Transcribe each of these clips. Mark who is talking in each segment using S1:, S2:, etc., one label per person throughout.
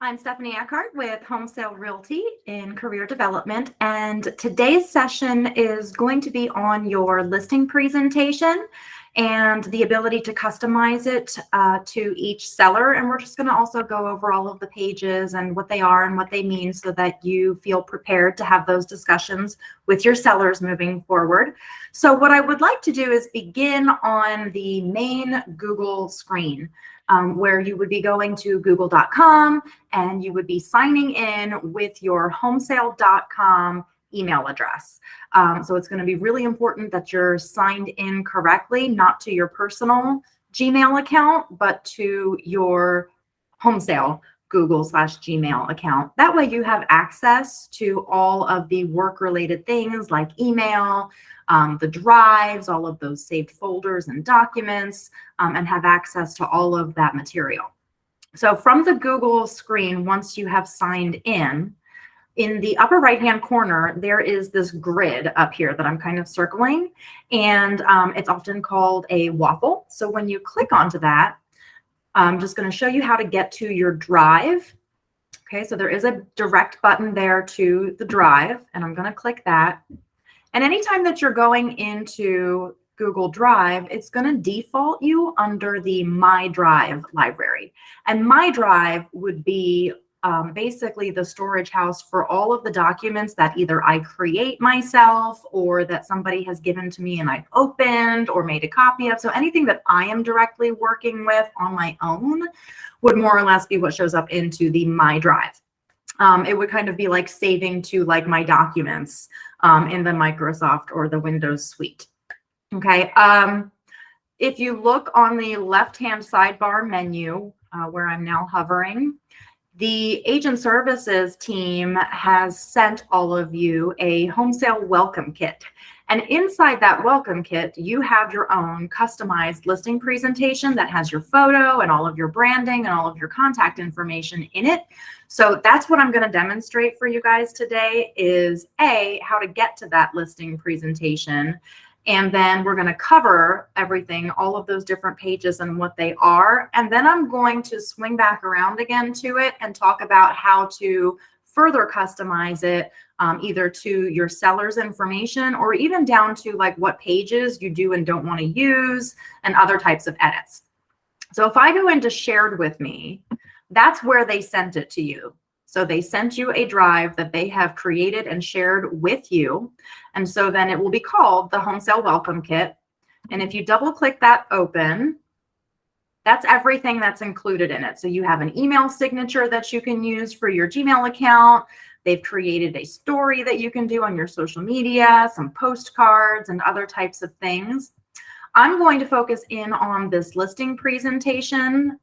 S1: I'm Stephanie Eckhart with Home Sale Realty in Career Development, and today's session is going to be on your listing presentation and the ability to customize it to each seller. And we're just going to also go over all of the pages and what they are and what they mean so that you feel prepared to have those discussions with your sellers moving forward. So what I would like to do is begin on the main Google screen. Where you would be going to google.com and you would be signing in with your homesale.com email address. So it's going to be really important that you're signed in correctly, not to your personal Gmail account, but to your Homesale Google/Gmail account. That way you have access to all of the work-related things like email, the drives, all of those saved folders and documents, and have access to all of that material. So from the Google screen, once you have signed in the upper right-hand corner, there is this grid up here that I'm kind of circling, and it's often called a waffle. So when you click onto that, I'm just going to show you how to get to your drive. Okay, so there is a direct button there to the drive, and I'm going to click that. And anytime that you're going into Google Drive, it's going to default you under the My Drive library. And My Drive would be basically the storage house for all of the documents that either I create myself or that somebody has given to me and I've opened or made a copy of. So anything that I am directly working with on my own would more or less be what shows up into the My Drive. It would kind of be like saving to like my documents in the Microsoft or the Windows suite. Okay. If you look on the left-hand sidebar menu where I'm now hovering, the agent services team has sent all of you a home sale welcome kit. And inside that welcome kit, you have your own customized listing presentation that has your photo and all of your branding and all of your contact information in it. So that's what I'm going to demonstrate for you guys today is how to get to that listing presentation. And then we're going to cover everything, all of those different pages and what they are. And then I'm going to swing back around again to it and talk about how to further customize it, either to your seller's information or even down to like what pages you do and don't want to use and other types of edits. So if I go into shared with me, that's where they sent it to you. So they sent you a drive that they have created and shared with you. And so then it will be called the Home Sale Welcome Kit. And if you double click that open, that's everything that's included in it. So you have an email signature that you can use for your Gmail account. They've created a story that you can do on your social media, some postcards and other types of things. I'm going to focus in on this listing presentation.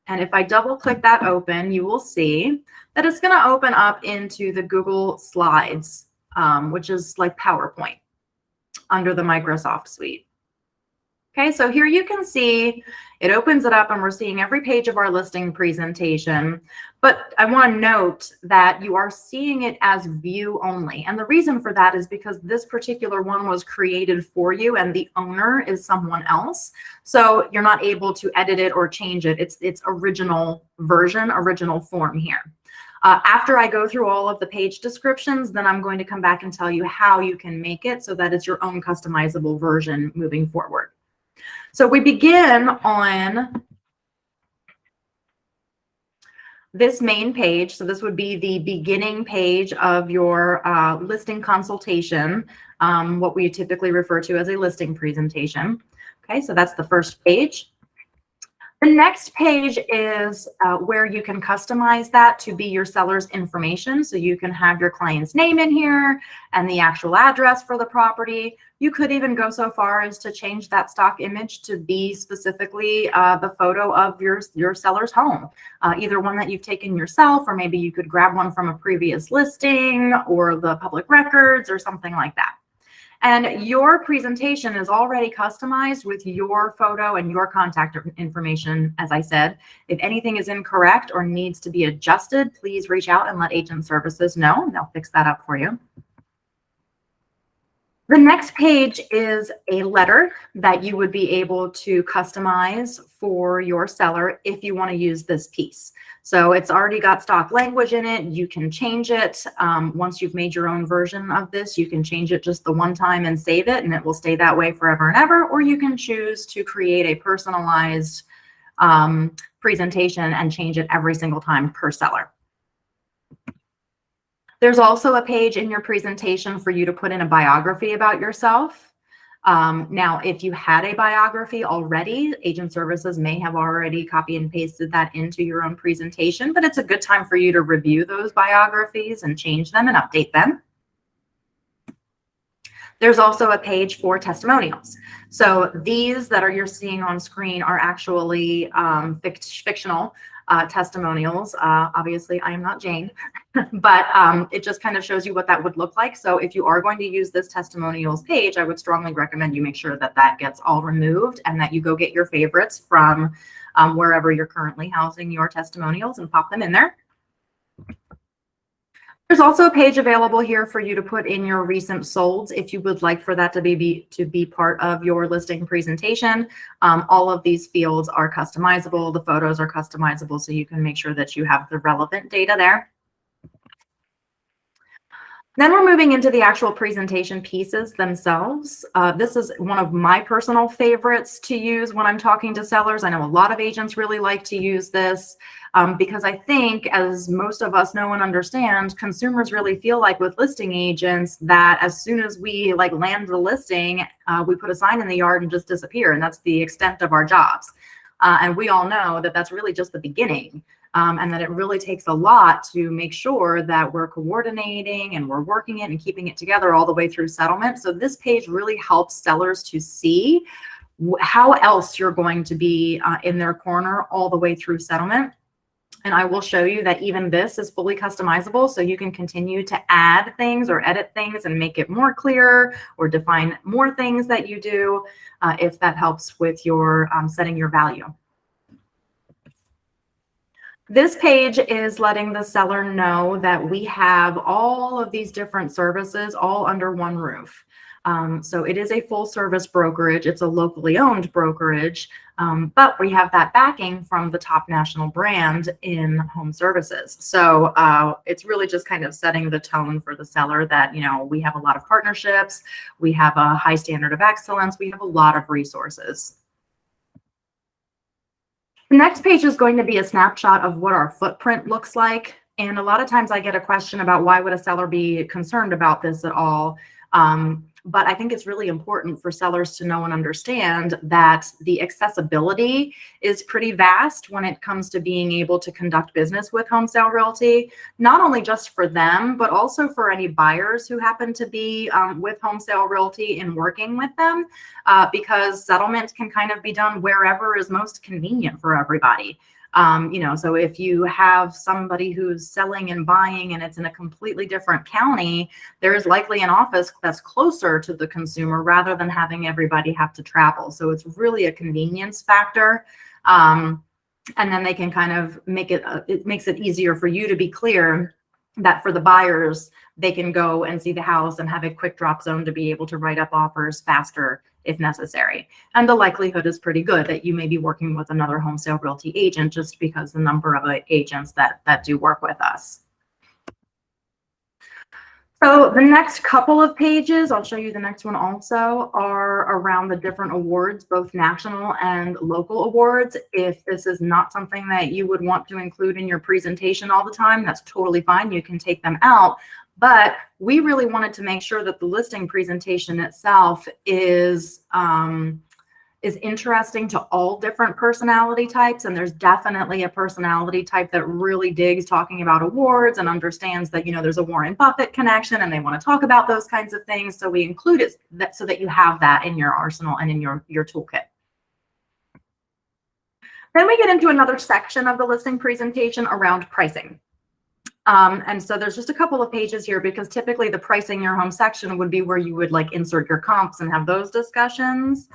S1: And if I double click that open, you will see that it's going to open up into the Google Slides, which is like PowerPoint under the Microsoft suite. Okay, so here you can see it opens it up and we're seeing every page of our listing presentation. But I want to note that you are seeing it as view only. And the reason for that is because this particular one was created for you and the owner is someone else. So you're not able to edit it or change it. It's its original version, original form here. After I go through all of the page descriptions, then I'm going to come back and tell you how you can make it so that it's your own customizable version moving forward. So we begin on this main page. So this would be the beginning page of your listing consultation, what we typically refer to as a listing presentation. Okay, so that's the first page. The next page is where you can customize that to be your seller's information. So you can have your client's name in here and the actual address for the property. You could even go so far as to change that stock image to be specifically the photo of your seller's home, either one that you've taken yourself, or maybe you could grab one from a previous listing or the public records or something like that. And your presentation is already customized with your photo and your contact information. As I said, if anything is incorrect or needs to be adjusted, please reach out and let agent services know. They'll fix that up for you. The next page is a letter that you would be able to customize for your seller if you want to use this piece. So it's already got stock language in it. You can change it. Once you've made your own version of this, you can change it just the one time and save it, and it will stay that way forever and ever. Or you can choose to create a personalized presentation and change it every single time per seller. There's also a page in your presentation for you to put in a biography about yourself. Now, if you had a biography already, Agent Services may have already copy and pasted that into your own presentation, but it's a good time for you to review those biographies and change them and update them. There's also a page for testimonials. So these that you're seeing on screen are actually fictional testimonials. Obviously, I am not Jane, but it just kind of shows you what that would look like. So if you are going to use this testimonials page, I would strongly recommend you make sure that that gets all removed and that you go get your favorites from wherever you're currently housing your testimonials and pop them in there. There's also a page available here for you to put in your recent solds if you would like for that to be part of your listing presentation. All of these fields are customizable. The photos are customizable, so you can make sure that you have the relevant data there. Then we're moving into the actual presentation pieces themselves. This is one of my personal favorites to use when I'm talking to sellers. I know a lot of agents really like to use this because I think, as most of us know and understand, consumers really feel like with listing agents that as soon as we land the listing, we put a sign in the yard and just disappear. And that's the extent of our jobs. And we all know that that's really just the beginning. And that it really takes a lot to make sure that we're coordinating and we're working it and keeping it together all the way through settlement. So this page really helps sellers to see how else you're going to be in their corner all the way through settlement. And I will show you that even this is fully customizable, so you can continue to add things or edit things and make it more clear or define more things that you do if that helps with your setting your value. This page is letting the seller know that we have all of these different services all under one roof. So it is a full service brokerage. It's a locally owned brokerage, but we have that backing from the top national brand in home services. So it's really just kind of setting the tone for the seller that, you know, we have a lot of partnerships, we have a high standard of excellence, we have a lot of resources. The next page is going to be a snapshot of what our footprint looks like. And a lot of times I get a question about why would a seller be concerned about this at all? But I think it's really important for sellers to know and understand that the accessibility is pretty vast when it comes to being able to conduct business with Home Sale Realty, not only just for them, but also for any buyers who happen to be with Home Sale Realty and working with them, because settlement can kind of be done wherever is most convenient for everybody. You know, so if you have somebody who's selling and buying and it's in a completely different county, there is likely an office that's closer to the consumer rather than having everybody have to travel. So it's really a convenience factor. And then they can kind of make it, it makes it easier for you to be clear that for the buyers, they can go and see the house and have a quick drop zone to be able to write up offers faster if necessary. And the likelihood is pretty good that you may be working with another Home Sale Realty agent just because the number of agents that do work with us. So the next couple of pages, I'll show you the next one also, are around the different awards, both national and local awards. If this is not something that you would want to include in your presentation all the time, that's totally fine. You can take them out. But we really wanted to make sure that the listing presentation itself is interesting to all different personality types. And there's definitely a personality type that really digs talking about awards and understands that, you know, there's a Warren Buffett connection and they want to talk about those kinds of things. So we include it so that you have that in your arsenal and in your toolkit. Then we get into another section of the listing presentation around pricing. And so there's just a couple of pages here because typically the pricing your home section would be where you would like insert your comps and have those discussions.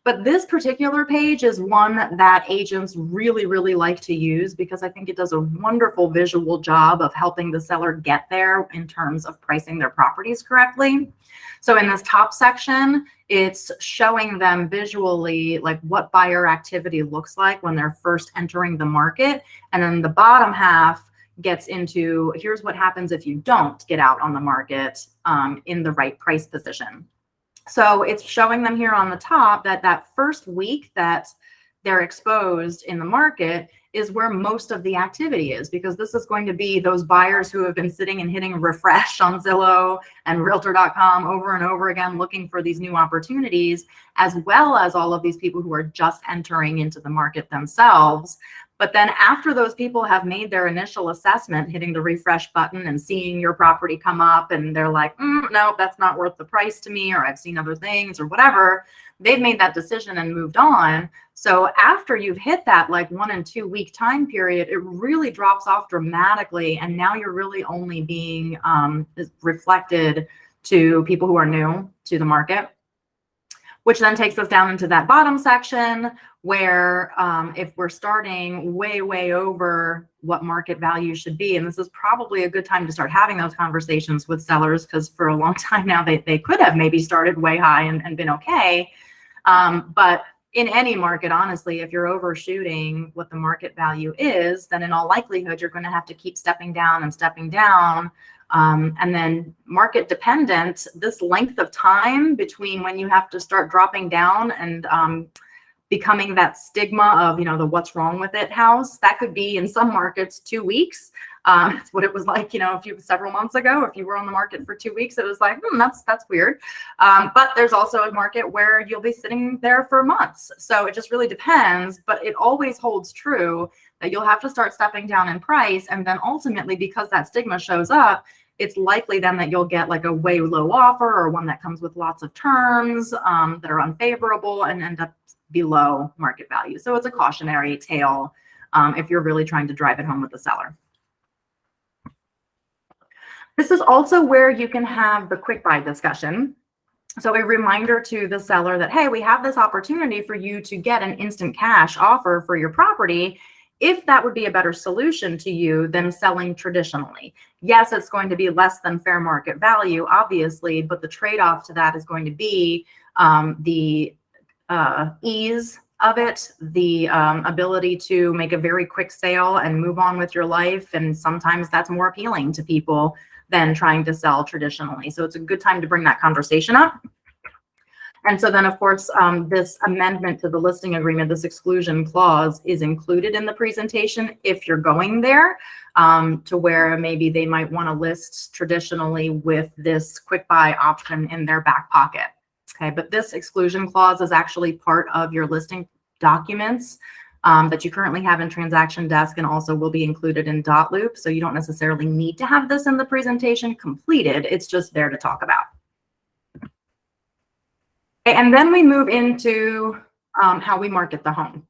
S1: But this particular page is one that agents really, really like to use because I think it does a wonderful visual job of helping the seller get there in terms of pricing their properties correctly. So in this top section, it's showing them visually like what buyer activity looks like when they're first entering the market. And then the bottom half gets into here's what happens if you don't get out on the market in the right price position. So it's showing them here on the top that that first week that they're exposed in the market is where most of the activity is, because this is going to be those buyers who have been sitting and hitting refresh on Zillow and Realtor.com over and over again, looking for these new opportunities, as well as all of these people who are just entering into the market themselves. But then after those people have made their initial assessment, hitting the refresh button and seeing your property come up, and they're like, no, that's not worth the price to me, or I've seen other things or whatever, they've made that decision and moved on. So after you've hit that like 1 and 2 week time period, it really drops off dramatically. And now you're really only being reflected to people who are new to the market, which then takes us down into that bottom section where if we're starting way, way over what market value should be, and this is probably a good time to start having those conversations with sellers, because for a long time now they could have maybe started way high and been okay. But in any market, honestly, if you're overshooting what the market value is, then in all likelihood, you're going to have to keep stepping down and stepping down. And then market dependent, this length of time between when you have to start dropping down and becoming that stigma of, the what's wrong with it house, that could be in some markets 2 weeks. It's what it was like, several months ago. If you were on the market for 2 weeks, it was like, that's weird. But there's also a market where you'll be sitting there for months. So it just really depends, but it always holds true that you'll have to start stepping down in price. And then ultimately, because that stigma shows up, it's likely then that you'll get like a way low offer or one that comes with lots of terms that are unfavorable and end up below market value. So it's a cautionary tale if you're really trying to drive it home with the seller. This is also where you can have the quick buy discussion. So a reminder to the seller that, hey, we have this opportunity for you to get an instant cash offer for your property, if that would be a better solution to you than selling traditionally. Yes, it's going to be less than fair market value, obviously, but the trade-off to that is going to be the ease of it, the ability to make a very quick sale and move on with your life. And sometimes that's more appealing to people than trying to sell traditionally. So it's a good time to bring that conversation up. And so then, of course, this amendment to the listing agreement, this exclusion clause, is included in the presentation if you're going there, to where maybe they might want to list traditionally with this quick buy option in their back pocket. Okay, but this exclusion clause is actually part of your listing documents that you currently have in Transaction Desk, and also will be included in dotloop. So you don't necessarily need to have this in the presentation completed. It's just there to talk about. And then we move into how we market the home.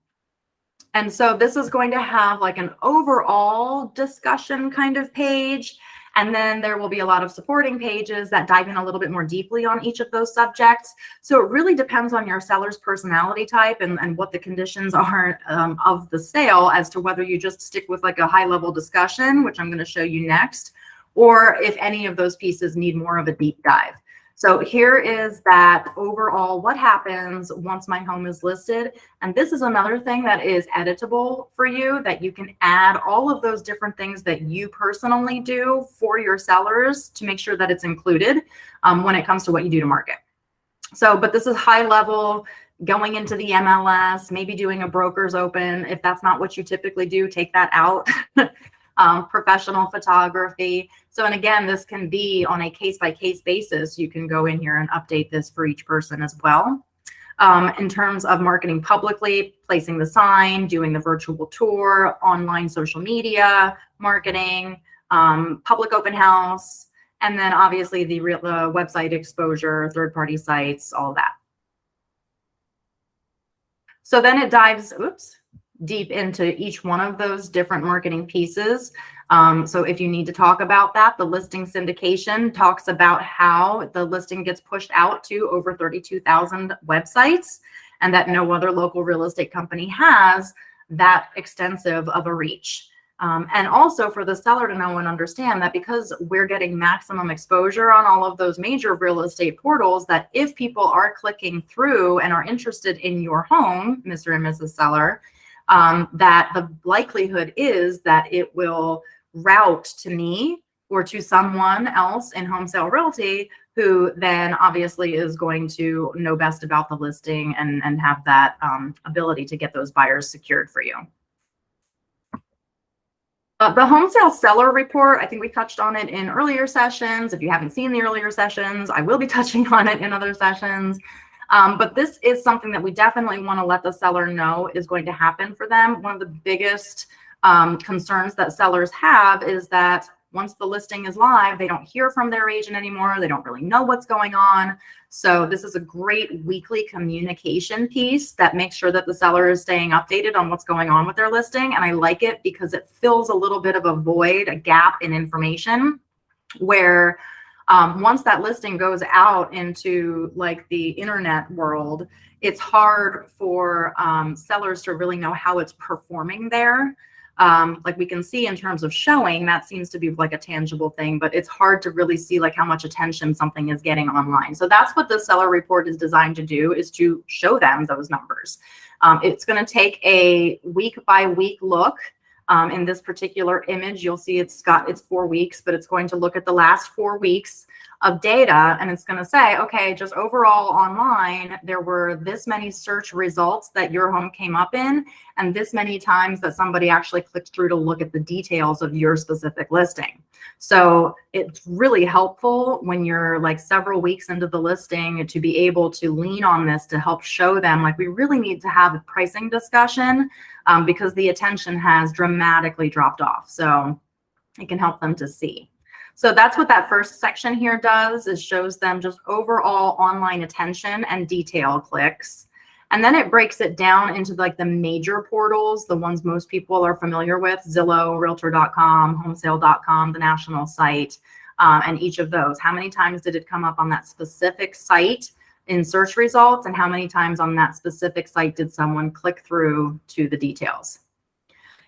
S1: And so this is going to have like an overall discussion kind of page. And then there will be a lot of supporting pages that dive in a little bit more deeply on each of those subjects. So it really depends on your seller's personality type and what the conditions are of the sale as to whether you just stick with like a high level discussion, which I'm going to show you next, or if any of those pieces need more of a deep dive. So here is that overall what happens once my home is listed. And this is another thing that is editable for you, that you can add all of those different things that you personally do for your sellers to make sure that it's included when it comes to what you do to market. So, but this is high level, going into the MLS, maybe doing a broker's open. If that's not what you typically do, take that out. Professional photography. So, and again, this can be on a case-by-case basis. You can go in here and update this for each person as well. In terms of marketing publicly, placing the sign, doing the virtual tour, online social media, marketing, public open house, and then obviously the website exposure, third-party sites, all of that. So then it dives, deep into each one of those different marketing pieces. So if you need to talk about that, the listing syndication talks about how the listing gets pushed out to over 32,000 websites. and that no other local real estate company has that extensive of a reach. And also for the seller to know and understand that because we're getting maximum exposure on all of those major real estate portals, that if people are clicking through and are interested in your home, Mr. and Mrs. Seller, that the likelihood is that it will route to me or to someone else in Home Sale Realty, who then obviously is going to know best about the listing and have that ability to get those buyers secured for you. The home sale seller report, I think we touched on it in earlier sessions. If you haven't seen the earlier sessions, I will be touching on it in other sessions. But this is something that we definitely want to let the seller know is going to happen for them. One of the biggest concerns that sellers have is that once the listing is live, they don't hear from their agent anymore. They don't really know what's going on. So this is a great weekly communication piece that makes sure that the seller is staying updated on what's going on with their listing. And I like it because it fills a little bit of a void, a gap in information where once that listing goes out into like the internet world, it's hard for sellers to really know how it's performing there. Like we can see in terms of showing, that seems to be like a tangible thing, but it's hard to really see like how much attention something is getting online. So that's what the seller report is designed to do, is to show them those numbers. It's going to take a week by week look. In this particular image, you'll see it's 4 weeks, but it's going to look at the last 4 weeks of data, and it's going to say, okay, just overall online, there were this many search results that your home came up in, and this many times that somebody actually clicked through to look at the details of your specific listing. So it's really helpful when you're like several weeks into the listing to be able to lean on this to help show them, like, we really need to have a pricing discussion because the attention has dramatically dropped off. So it can help them to see. So that's what that first section here does, is shows them just overall online attention and detail clicks. And then it breaks it down into like the major portals, the ones most people are familiar with: Zillow, Realtor.com, Homesale.com, the national site, and each of those. How many times did it come up on that specific site in search results, and how many times on that specific site did someone click through to the details?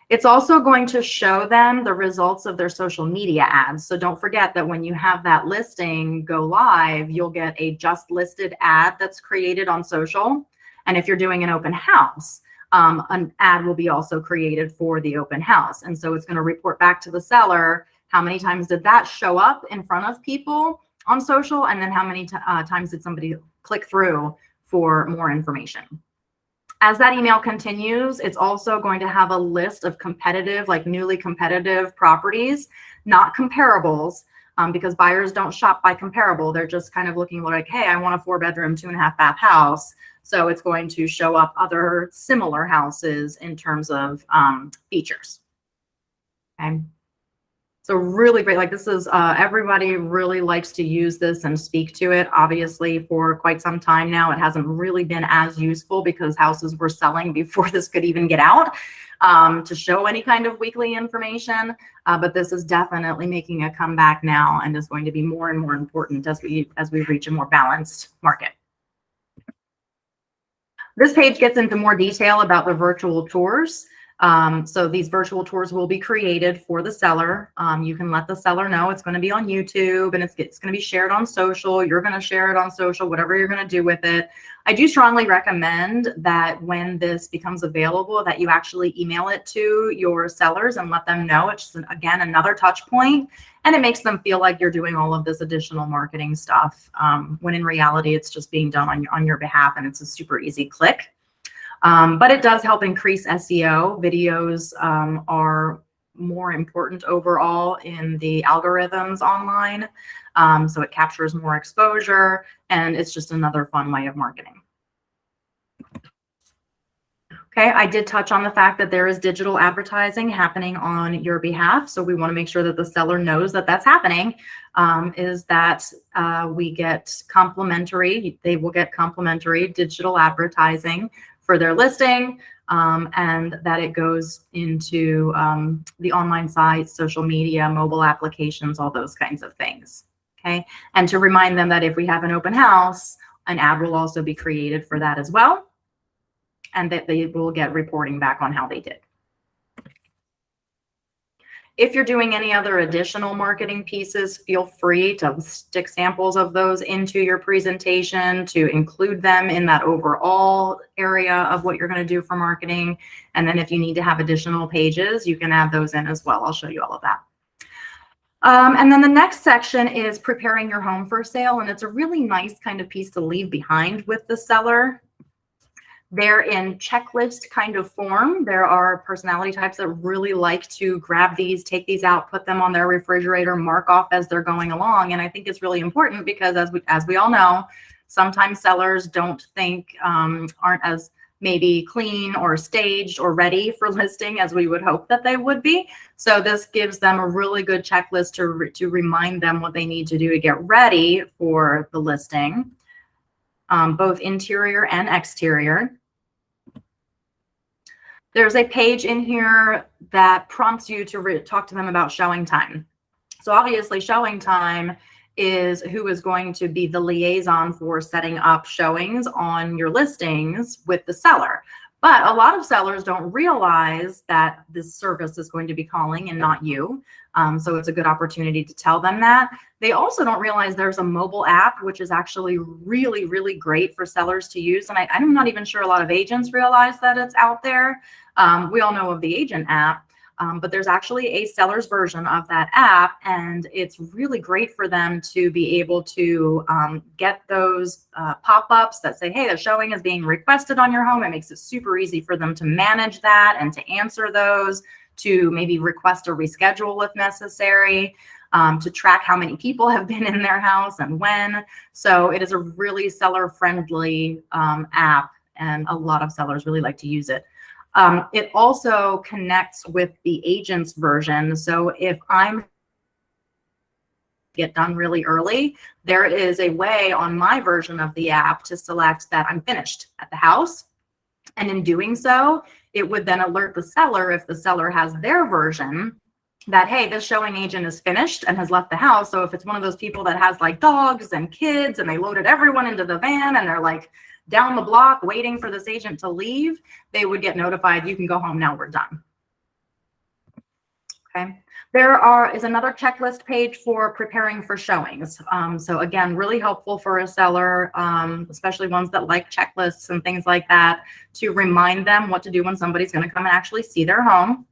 S1: It's also going to show them the results of their social media ads. So don't forget that when you have that listing go live, you'll get a just listed ad that's created on social. And if you're doing an open house, an ad will be also created for the open house. And so it's going to report back to the seller, how many times did that show up in front of people on social, and then how many times did somebody click through for more information. As that email continues, it's also going to have a list of competitive, like newly competitive properties, not comparables, because buyers don't shop by comparable. They're just kind of looking like, hey, I want a 4-bedroom, 2.5-bath house. So it's going to show up other similar houses in terms of features. Okay. So really great. Like, this is everybody really likes to use this and speak to it. Obviously, for quite some time now, it hasn't really been as useful because houses were selling before this could even get out to show any kind of weekly information. But this is definitely making a comeback now, and is going to be more and more important as we reach a more balanced market. This page gets into more detail about the virtual tours. So these virtual tours will be created for the seller. You can let the seller know it's going to be on YouTube, and it's going to be shared on social. You're going to share it on social, whatever you're going to do with it. I do strongly recommend that when this becomes available, that you actually email it to your sellers and let them know. It's just, again, another touch point, and it makes them feel like you're doing all of this additional marketing stuff, when in reality, it's just being done on your behalf, and it's a super easy click. But it does help increase SEO. Videos are more important overall in the algorithms online. So it captures more exposure, and it's just another fun way of marketing. Okay, I did touch on the fact that there is digital advertising happening on your behalf. So we want to make sure that the seller knows that that's happening, is that we get complimentary, they will get complimentary digital advertising for their listing, and that it goes into the online sites, social media, mobile applications, all those kinds of things. Okay, and to remind them that if we have an open house, an ad will also be created for that as well. and that they will get reporting back on how they did. If you're doing any other additional marketing pieces, feel free to stick samples of those into your presentation to include them in that overall area of what you're going to do for marketing. And then if you need to have additional pages, you can add those in as well. I'll show you all of that. And then the next section is preparing your home for sale. And it's a really nice kind of piece to leave behind with the seller. They're in checklist kind of form. There are personality types that really like to grab these, take these out, put them on their refrigerator, mark off as they're going along. And I think it's really important because as we all know, sometimes sellers don't think, aren't as maybe clean or staged or ready for listing as we would hope that they would be. So this gives them a really good checklist to remind them what they need to do to get ready for the listing, both interior and exterior. There's a page in here that prompts you to talk to them about showing time. So obviously showing time is who is going to be the liaison for setting up showings on your listings with the seller. But a lot of sellers don't realize that this service is going to be calling and not you. So it's a good opportunity to tell them that. They also don't realize there's a mobile app, which is actually really, really great for sellers to use. And I'm not even sure a lot of agents realize that it's out there. We all know of the agent app. But there's actually a seller's version of that app, and it's really great for them to be able to get those pop-ups that say, hey, the showing is being requested on your home. It makes it super easy for them to manage that and to answer those, to maybe request a reschedule if necessary, to track how many people have been in their house and when. So it is a really seller-friendly app, and a lot of sellers really like to use it. It also connects with the agent's version. So if I'm get done really early, there is a way on my version of the app to select that I'm finished at the house. And in doing so, it would then alert the seller, if the seller has their version, that, hey, this showing agent is finished and has left the house. So if it's one of those people that has like dogs and kids and they loaded everyone into the van and they're like down the block waiting for this agent to leave, they would get notified, you can go home now, we're done. Okay. There is another checklist page for preparing for showings. So again, really helpful for a seller, especially ones that like checklists and things like that, to remind them what to do when somebody's going to come and actually see their home.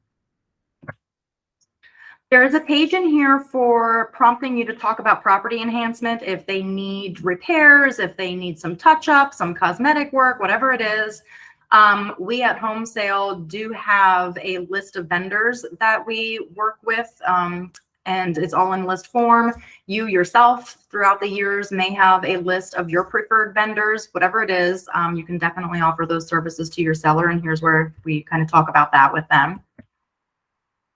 S1: There is a page in here for prompting you to talk about property enhancement, if they need repairs, if they need some touch-up, some cosmetic work, whatever it is. We at Home Sale do have a list of vendors that we work with, and it's all in list form. You yourself throughout the years may have a list of your preferred vendors, whatever it is. You can definitely offer those services to your seller, and here's where we kind of talk about that with them.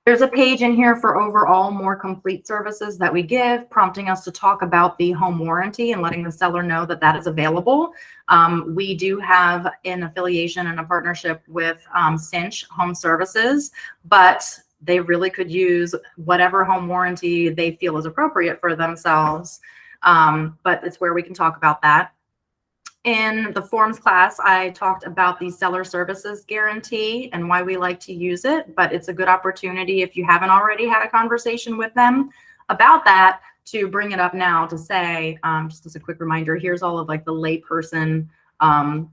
S1: There's a page in here for overall more complete services that we give, prompting us to talk about the home warranty and letting the seller know that that is available. We do have an affiliation and a partnership with Cinch Home Services, but they really could use whatever home warranty they feel is appropriate for themselves. But it's where we can talk about that. In the forms class, I talked about the seller services guarantee and why we like to use it, but it's a good opportunity if you haven't already had a conversation with them about that to bring it up now to say, just as a quick reminder, here's all of like the layperson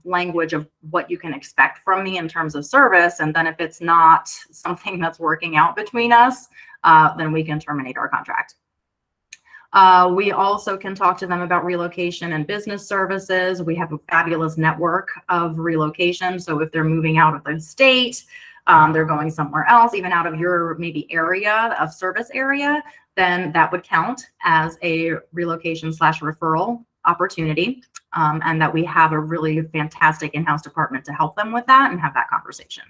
S1: language of what you can expect from me in terms of service. And then if it's not something that's working out between us, then we can terminate our contract. We also can talk to them about relocation and business services. We have a fabulous network of relocation. So if they're moving out of the state, they're going somewhere else, even out of your maybe area of service area, then that would count as a relocation / referral opportunity. And that we have a really fantastic in-house department to help them with that and have that conversation.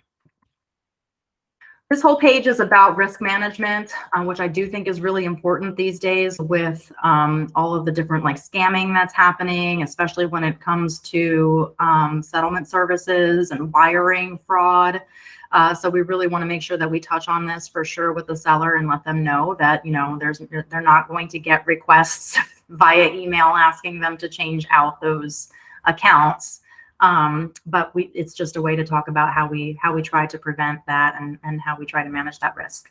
S1: This whole page is about risk management, which I do think is really important these days with all of the different like scamming that's happening, especially when it comes to settlement services and wiring fraud. So we really want to make sure that we touch on this for sure with the seller and let them know that, you know, they're not going to get requests via email asking them to change out those accounts. But it's just a way to talk about how we try to prevent that and how we try to manage that risk.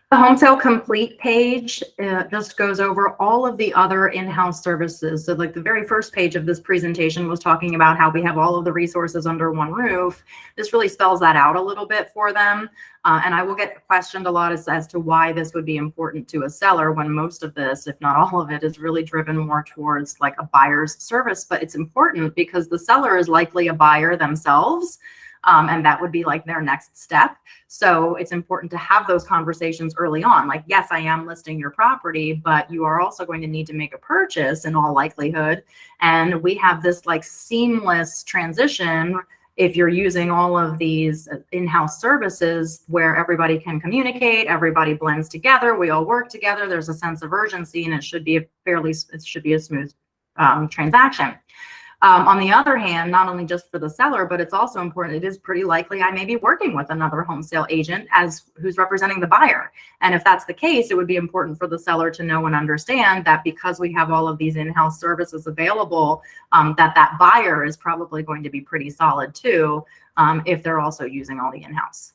S1: The Home Sale Complete page just goes over all of the other in-house services. So like the very first page of this presentation was talking about how we have all of the resources under one roof. This really spells that out a little bit for them. And I will get questioned a lot as to why this would be important to a seller when most of this, if not all of it, is really driven more towards like a buyer's service. But it's important because the seller is likely a buyer themselves. And that would be like their next step. So it's important to have those conversations early on. Like, yes, I am listing your property, but you are also going to need to make a purchase in all likelihood. And we have this like seamless transition if you're using all of these in-house services where everybody can communicate, everybody blends together, we all work together, there's a sense of urgency, and it should be a smooth transaction. On the other hand, not only just for the seller, but it's also important, it is pretty likely I may be working with another home sale agent who's representing the buyer. And if that's the case, it would be important for the seller to know and understand that because we have all of these in-house services available, that buyer is probably going to be pretty solid too, if they're also using all the in-house.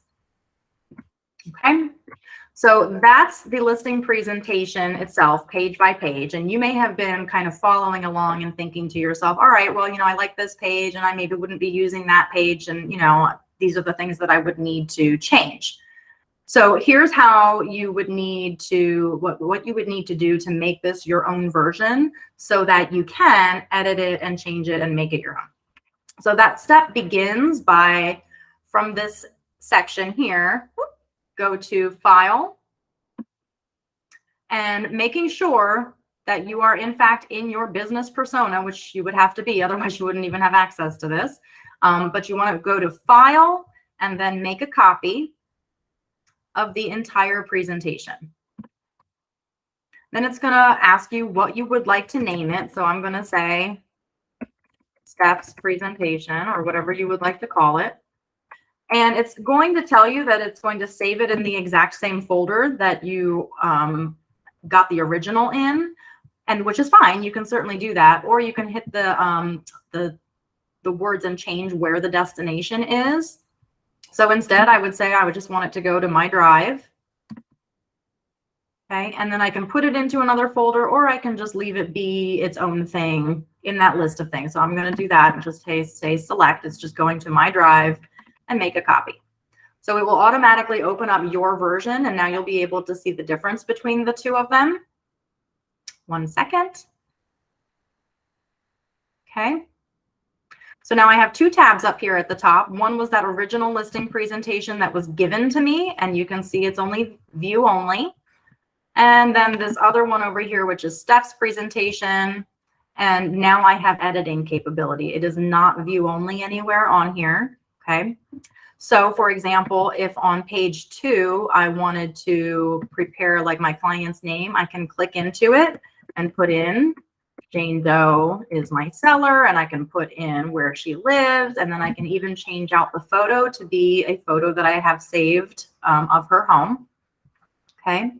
S1: Okay. So that's the listing presentation itself, page by page. And you may have been kind of following along and thinking to yourself, all right, well, I like this page and I maybe wouldn't be using that page. And, these are the things that I would need to change. So here's how you would need to, what you would need to do to make this your own version so that you can edit it and change it and make it your own. So that step begins by, from this section here, go to File, and making sure that you are in fact in your business persona, which you would have to be, otherwise you wouldn't even have access to this. But you want to go to File and then make a copy of the entire presentation. Then it's going to ask you what you would like to name it. So I'm going to say Steph's presentation or whatever you would like to call it. And it's going to tell you that it's going to save it in the exact same folder that you got the original in, and which is fine. You can certainly do that, or you can hit the words and change where the destination is. So instead, I would say I would just want it to go to my drive. Okay, and then I can put it into another folder, or I can just leave it be its own thing in that list of things. So I'm going to do that and just say select. It's just going to my drive and make a copy. So it will automatically open up your version, and now you'll be able to see the difference between the two of them. 1 second. Okay. So now I have two tabs up here at the top. One was that original listing presentation that was given to me, and you can see it's only view only. And then this other one over here, which is Steph's presentation. And now I have editing capability. It is not view only anywhere on here. Okay. So for example, if on page 2, I wanted to prepare like my client's name, I can click into it and put in Jane Doe is my seller, and I can put in where she lives, and then I can even change out the photo to be a photo that I have saved of her home. Okay.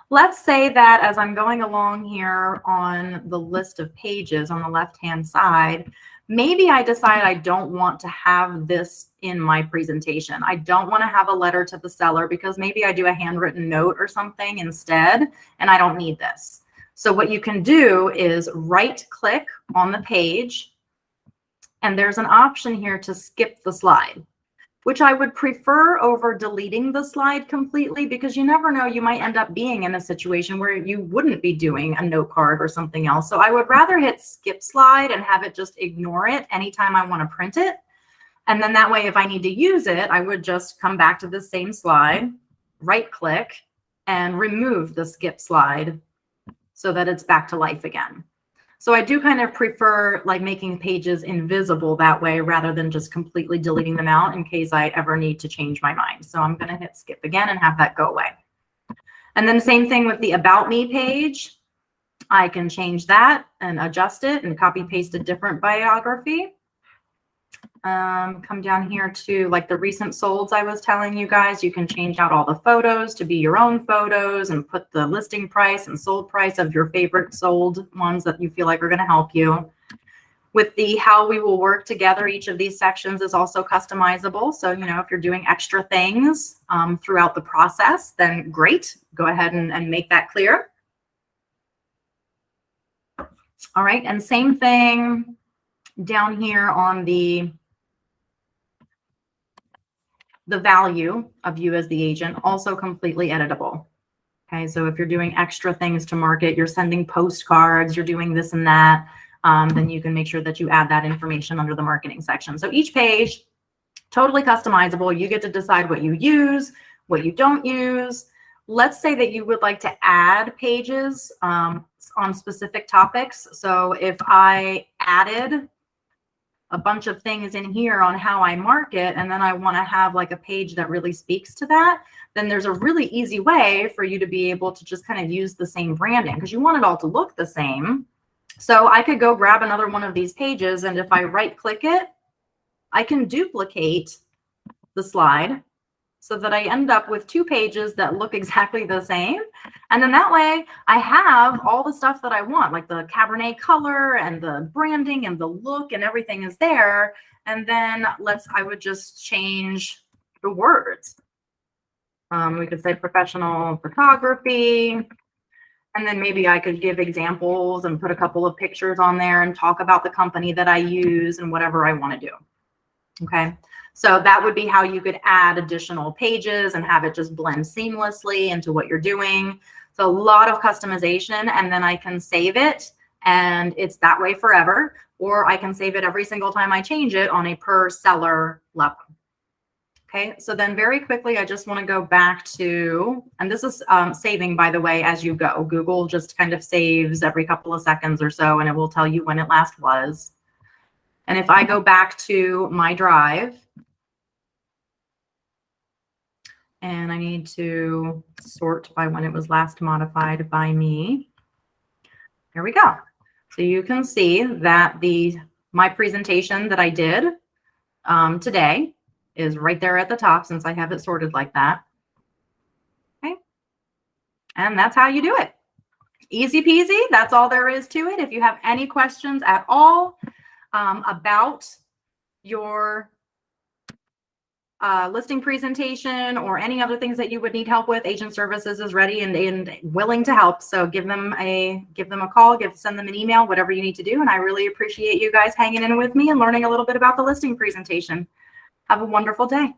S1: Let's say that as I'm going along here on the list of pages on the left-hand side, maybe I decide I don't want to have this in my presentation. I don't want to have a letter to the seller because maybe I do a handwritten note or something instead, and I don't need this. So what you can do is right-click on the page, and there's an option here to skip the slide, which I would prefer over deleting the slide completely, because you never know, you might end up being in a situation where you wouldn't be doing a note card or something else. So I would rather hit skip slide and have it just ignore it anytime I want to print it. And then that way, if I need to use it, I would just come back to the same slide, right click, and remove the skip slide so that it's back to life again. So I do kind of prefer like making pages invisible that way rather than just completely deleting them out in case I ever need to change my mind. So I'm going to hit skip again and have that go away. And then same thing with the About Me page. I can change that and adjust it and copy paste a different biography. Come down here to like the recent solds I was telling you guys. You can change out all the photos to be your own photos and put the listing price and sold price of your favorite sold ones that you feel like are going to help you. With the how we will work together, each of these sections is also customizable. So, if you're doing extra things throughout the process, then great. Go ahead and make that clear. All right, and same thing down here on the value of you as the agent, also completely editable. Okay, so if you're doing extra things to market, you're sending postcards, you're doing this and that, then you can make sure that you add that information under the marketing section. So each page, totally customizable. You get to decide what you use, what you don't use. Let's say that you would like to add pages on specific topics. So if I added a bunch of things in here on how I market, and then I want to have like a page that really speaks to that, then there's a really easy way for you to be able to just kind of use the same branding, because you want it all to look the same. So I could go grab another one of these pages, and if I right click it, I can duplicate the slide so that I end up with 2 pages that look exactly the same. And then that way I have all the stuff that I want, like the Cabernet color and the branding and the look and everything is there. And then I would just change the words. We could say professional photography. And then maybe I could give examples and put a couple of pictures on there and talk about the company that I use and whatever I want to do. Okay. So that would be how you could add additional pages and have it just blend seamlessly into what you're doing. So a lot of customization, and then I can save it and it's that way forever, or I can save it every single time I change it on a per seller level. Okay, so then very quickly, I just want to go back to, and this is saving, by the way, as you go. Google just kind of saves every couple of seconds or so, and it will tell you when it last was. And if I go back to my drive, and I need to sort by when it was last modified by me. There we go. So you can see that my presentation that I did today is right there at the top, since I have it sorted like that. Okay. And that's how you do it. Easy peasy. That's all there is to it. If you have any questions at all about your listing presentation or any other things that you would need help with, Agent Services is ready and willing to help. So give them a call, send them an email, whatever you need to do. And I really appreciate you guys hanging in with me and learning a little bit about the listing presentation. Have a wonderful day.